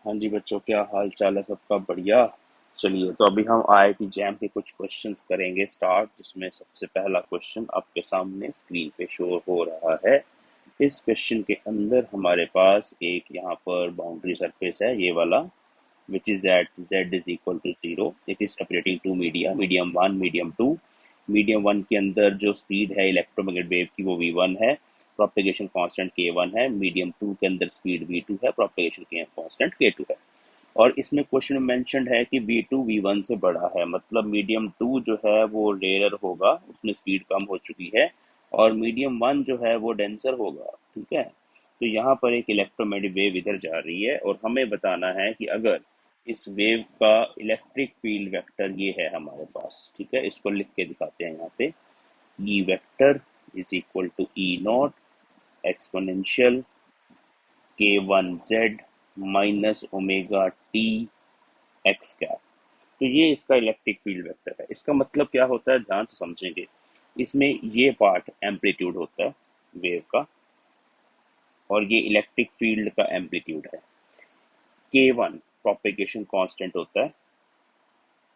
हाँ जी बच्चों, क्या हाल चाल है सबका? बढ़िया। चलिए, तो अभी हम आईआईटी जैम के कुछ क्वेश्चंस करेंगे स्टार्ट, जिसमें सबसे पहला क्वेश्चन आपके सामने स्क्रीन पे शो हो रहा है। इस क्वेश्चन के अंदर हमारे पास एक यहाँ पर बाउंड्री सरफेस है, ये वाला, which is at z is equal to 0. It is separating two media, medium 1, medium 2. Medium 1 के अंदर जो स्पीड है इलेक्ट्रोमैग्नेटिक वेव की वो v1 है, प्रोपेगेशन कांस्टेंट k1 है। मीडियम 2 के अंदर स्पीड v2 है, प्रोपेगेशन कांस्टेंट k2 है। और इसमें क्वेश्चन में मेंशन्ड है कि v2 v1 से बड़ा है, मतलब मीडियम 2 जो है वो रेयर होगा, उसमें स्पीड कम हो चुकी है, और मीडियम 1 जो है वो डेंसर होगा। ठीक है, तो यहाँ पर एक इलेक्ट्रोमैग्नेटिक वेव इधर जा रही है, और हमें बताना है कि अगर इस वेव का इलेक्ट्रिक फील्ड वेक्टर ये है हमारे पास। ठीक है, इसको लिख के दिखाते हैं यहाँ पे। E vector is equal to E not exponential k1z minus omega T X cap. तो ये इसका इलेक्ट्रिक फील्ड वेक्टर है। इसका मतलब क्या होता है, ध्यान से समझेंगे। इसमें ये पार्ट एम्पलीट्यूड होता है वेव का, और ये इलेक्ट्रिक फील्ड का एम्पलीट्यूड है। k1 प्रोपेगेशन कांस्टेंट होता है।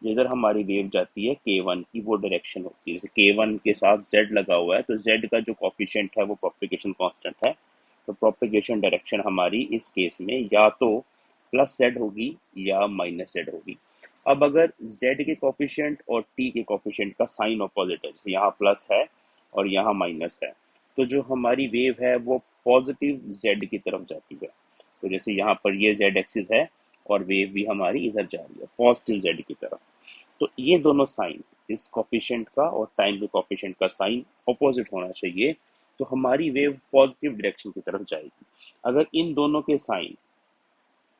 जिधर हमारी वेव जाती है k1 की वो डायरेक्शन होती है। जैसे k1 के साथ z लगा हुआ है, तो z का जो कॉफिशिएंट है वो प्रोपेगेशन कांस्टेंट है। तो प्रोपेगेशन डायरेक्शन हमारी इस केस में या तो प्लस z होगी या माइनस z होगी। अब अगर z के कॉफिशिएंट और t के कॉफिशिएंट का साइन ऑपोजिट है, जैसे यहाँ प्लस है और यहाँ माइनस है, तो जो हमारी वेव है वो पॉजिटिव z की तरफ जाती है। तो जैसे यहाँ पर ये z एक्सिस है, और वेव भी हमारी इधर जा रही है पॉजिटिव z की तरफ। तो ये दोनों साइन, इस कॉफिशिएंट का और टाइम के कॉफिशिएंट का साइन ऑपोजिट होना चाहिए, तो हमारी वेव पॉजिटिव डायरेक्शन की तरफ जाएगी। अगर इन दोनों के साइन,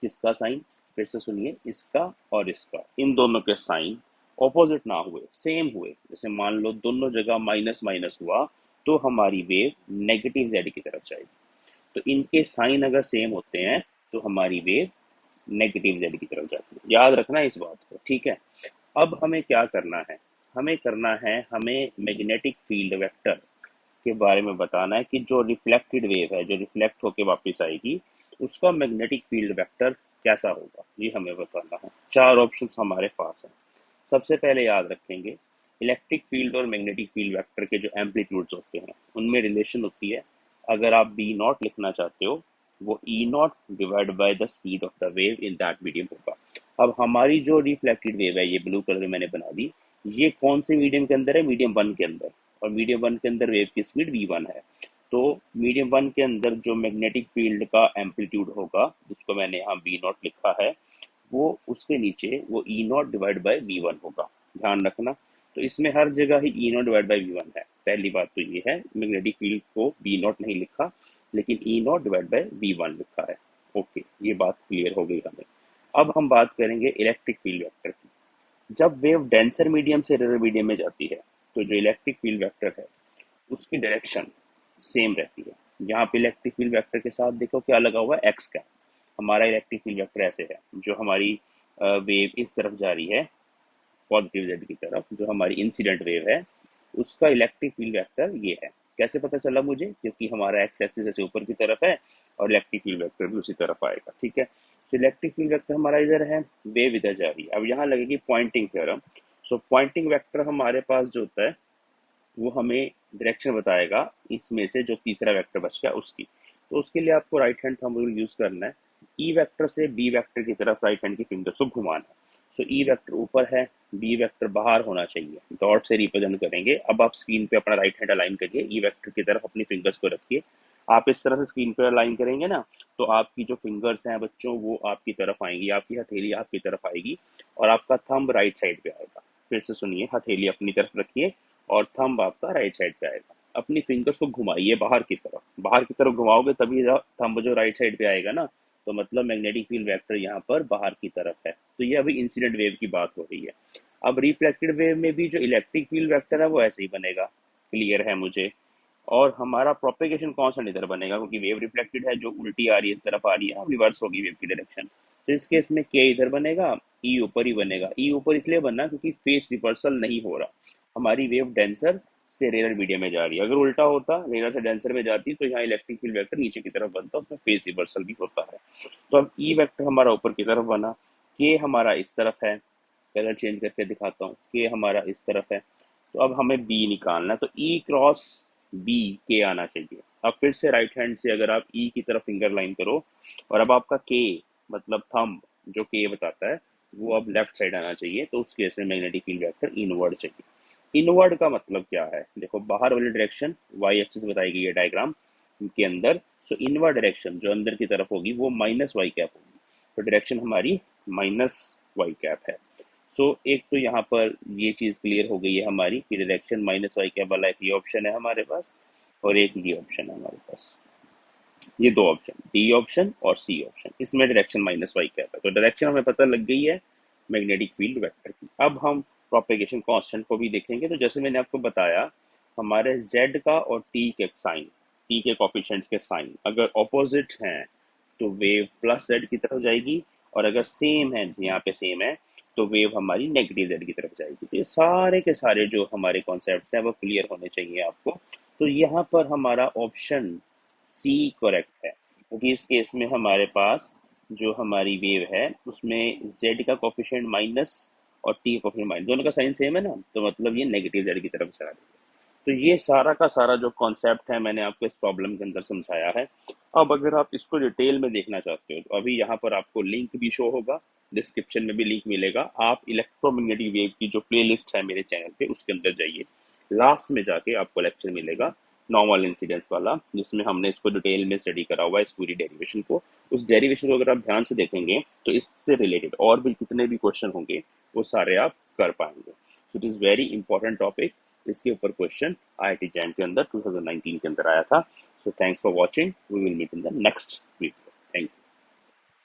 किसका साइन, फिर से सुनिए, इसका और इसका, इन दोनों के साइन ऑपोजिट ना हुए, सेम हुए, जैसे मान लो दोनों जगह माइनस माइनस हुआ, तो हमारी वेव नेगेटिव जेड की तरफ जाएगी। तो इनके साइन अगर सेम होते हैं तो हमारी वेव नेगेटिव जेड की तरफ जाती है। याद रखना इस बात को, ठीक है। अब हमें क्या करना है, हमें मैग्नेटिक फील्ड वेक्टर के बारे में बताना है कि जो रिफ्लेक्टेड वेव है, जो रिफ्लेक्ट होके वापस आएगी, उसका मैग्नेटिक फील्ड वेक्टर कैसा होगा, ये हमें बताना है। चार ऑप्शंस हमारे पास हैं। सबसे पहले याद रखेंगे, इलेक्ट्रिक फील्ड और मैग्नेटिक फील्ड वेक्टर के जो एम्पलीट्यूड्स होते हैं उनमें रिलेशन होती है। अगर आप बी नॉट लिखना चाहते हो, वो E naught divide by the speed of the wave in that medium होगा। अब हमारी जो रिफ्लेक्टेड वेव है, ये ब्लू कलर में मैंने बना दी, ये कौन से मीडियम के अंदर है, मीडियम वन के अंदर। और मीडियम वन के अंदर वेव की स्पीड v1 है। तो मीडियम वन के अंदर जो मैग्नेटिक फील्ड का एम्पलीट्यूड होगा, जिसको मैंने यहाँ बी नॉट लिखा है, वो उसके नीचे वो E naught divide by V one होगा। ध्यान रखना, तो इसमें हर जगह ही E naught divide by V one है। पहली बात तो ये है, मैग्नेटिक फील्ड को बी नॉट नहीं लिखा, लेकिन E naught divide by V one लिखा है। ओके, ये बात क्लियर हो गई हमें। अब हम बात करेंगे इलेक्ट्रिक फील्ड वेक्टर की। जब वेव डेंसर मीडियम से रेयर मीडियम में जाती है, तो जो इलेक्ट्रिक फील्ड वेक्टर है उसकी डायरेक्शन सेम रहती है। यहाँ पे इलेक्ट्रिक फील्ड वेक्टर के साथ देखो क्या लगा हुआ है, एक्स का। हमारा इलेक्ट्रिक फील्ड वेक्टर ऐसे है, जो हमारी वेव इस तरफ जा रही है पॉजिटिव जेड की तरफ, जो हमारी इंसिडेंट वेव है उसका इलेक्ट्रिक फील्ड वेक्टर ये है। कैसे पता चला मुझे, क्योंकि हमारा एक्स एक्सिस ऐसे ऊपर की तरफ है और इलेक्ट्रिक फील्ड वेक्टर भी उसी तरफ आएगा। ठीक है, तो इलेक्ट्रिक फील्ड वेक्टर हमारा इधर है, वेव इधर जा रही है। अब यहाँ लगेगी पॉइंटिंग थ्योरम। सो पॉइंटिंग वेक्टर हमारे पास जो होता है वो हमें डायरेक्शन बताएगा इसमें से जो तीसरा वेक्टर बच गया उसकी। तो उसके लिए आपको right hand thumb rule use करना है। ई वेक्टर से बी वेक्टर की तरफ राइट हैंड की फिंगर को घुमाना। सो ई वेक्टर ऊपर है, बी वेक्टर बाहर होना चाहिए, डॉट से रिप्रेजेंट करेंगे। अब आप स्क्रीन पे अपना राइट हैंड अलाइन करिए, ई वेक्टर की तरफ अपनी फिंगर्स को रखिए। आप इस तरह से स्क्रीन पर अलाइन करेंगे ना, तो आपकी जो फिंगर्स हैं बच्चों वो आपकी तरफ आएंगी, आपकी हथेली आपकी तरफ आएगी, और आपका थंब राइट साइड पे आएगा। फिर से सुनिए, हथेली अपनी तरफ रखिए और थंब आपका राइट साइड पे आएगा। अपनी फिंगर्स को घुमाइए बाहर की तरफ, बाहर की तरफ घुमाओगे तभी थंब जो राइट साइड पे आएगा ना, तो मतलब मैग्नेटिक फील्ड वेक्टर यहाँ पर बाहर की तरफ है। तो ये अभी इंसिडेंट वेव की बात हो रही है। अब रिफ्लेक्टेड वेव में भी जो इलेक्ट्रिक फील्ड वेक्टर है वो ऐसे ही बनेगा, क्लियर है मुझे। और हमारा प्रोपेगेशन कांस्टेंट इधर बनेगा, क्योंकि वेव रिफ्लेक्टेड है, जो उल्टी आ रही है इस तरफ आ रही है, रिवर्स होगी वेव की डायरेक्शन। तो इस केस में के इधर बनेगा, ई ऊपर ही बनेगा। ई ऊपर इसलिए बनना क्योंकि फेस रिवर्सल नहीं हो रहा, हमारी वेव डेंसर से रेयर मीडियम में जा रही है। अगर उल्टा होता, रेयर से डेंसर में जाती, तो यहाँ इलेक्ट्रिक फील्ड वेक्टर नीचे की तरफ बनता, उसमें फेज रिवर्सल भी होता है। तो अब ई वेक्टर हमारा ऊपर की तरफ बना, के हमारा इस तरफ है, कलर चेंज करके दिखाता हूँ, के हमारा इस तरफ है। तो अब हमें बी निकालना है, तो ई क्रॉस बी के आना चाहिए। अब फिर से राइट हैंड से अगर आप ई की तरफ फिंगर लाइन करो, और अब आपका के मतलब थंब जो के बताता है वो अब लेफ्ट साइड आना चाहिए, तो उस केस में मैग्नेटिक फील्ड वेक्टर इनवर्ड चाहिए। इनवर्ड का मतलब क्या है, देखो बाहर वाली डायरेक्शन वाई एक्सिस बताई गई है डायग्राम के अंदर। सो इनवर्ड डायरेक्शन जो अंदर की तरफ होगी वो माइनस वाई कैप होगी, तो डायरेक्शन हमारी माइनस वाई कैप है। एक तो यहाँ पर ये चीज क्लियर हो गई है हमारी कि डायरेक्शन माइनस वाई कैप वाला एक ये ऑप्शन है हमारे पास, और एक ये ऑप्शन है हमारे पास। ये दो ऑप्शन, डी ऑप्शन और सी ऑप्शन, इसमें डायरेक्शन माइनस वाई कैप है, तो डायरेक्शन हमें पता लग गई है मैग्नेटिक फील्ड वेक्टर की। अब हम प्रोपेगेशन कांस्टेंट को भी देखेंगे। तो जैसे मैंने आपको बताया, हमारे z का और t के साइन, t के कोफिशिएंट्स के साइन अगर ऑपोजिट हैं तो वेव प्लस z की तरफ जाएगी, और अगर सेम है, यहाँ पे सेम है, तो वेव हमारी नेगेटिव z की तरफ जाएगी। तो ये सारे के सारे जो हमारे कॉन्सेप्ट्स हैं वो क्लियर होने चाहिए आपको। तो यहाँ पर हमारा ऑप्शन सी करेक्ट है, क्योंकि इस केस में हमारे पास जो हमारी वेव है उसमें z का कोफिशिएंट माइनस और t का कोफिशिएंट माइनस, दोनों का साइन सेम है ना, तो मतलब ये नेगेटिव z की तरफ जा रही है। तो ये सारा का सारा जो कॉन्सेप्ट है मैंने आपको इस प्रॉब्लम के अंदर समझाया है। अब अगर आप इसको डिटेल में देखना चाहते हो, तो अभी यहाँ पर आपको लिंक भी शो होगा, डिस्क्रिप्शन में भी लिंक मिलेगा। आप इलेक्ट्रोमैग्नेटिक वेव की जो प्लेलिस्ट है मेरे चैनल पे उसके अंदर जाइए, लास्ट में जाके आपको लेक्चर मिलेगा नॉर्मल इंसिडेंस वाला, जिसमें हमने इसको डिटेल में स्टडी करा हुआ है, इस पूरी डेरिवेशन को। उस डेरिवेशन को अगर आप ध्यान से देखेंगे तो इससे रिलेटेड और भी कितने भी क्वेश्चन होंगे वो सारे आप कर पाएंगे। It is very important topic. इसके ऊपर क्वेश्चन IIT जैम के अंदर 2019 के अंदर आया था। So thanks for watching, we will meet in the next video. Thank you.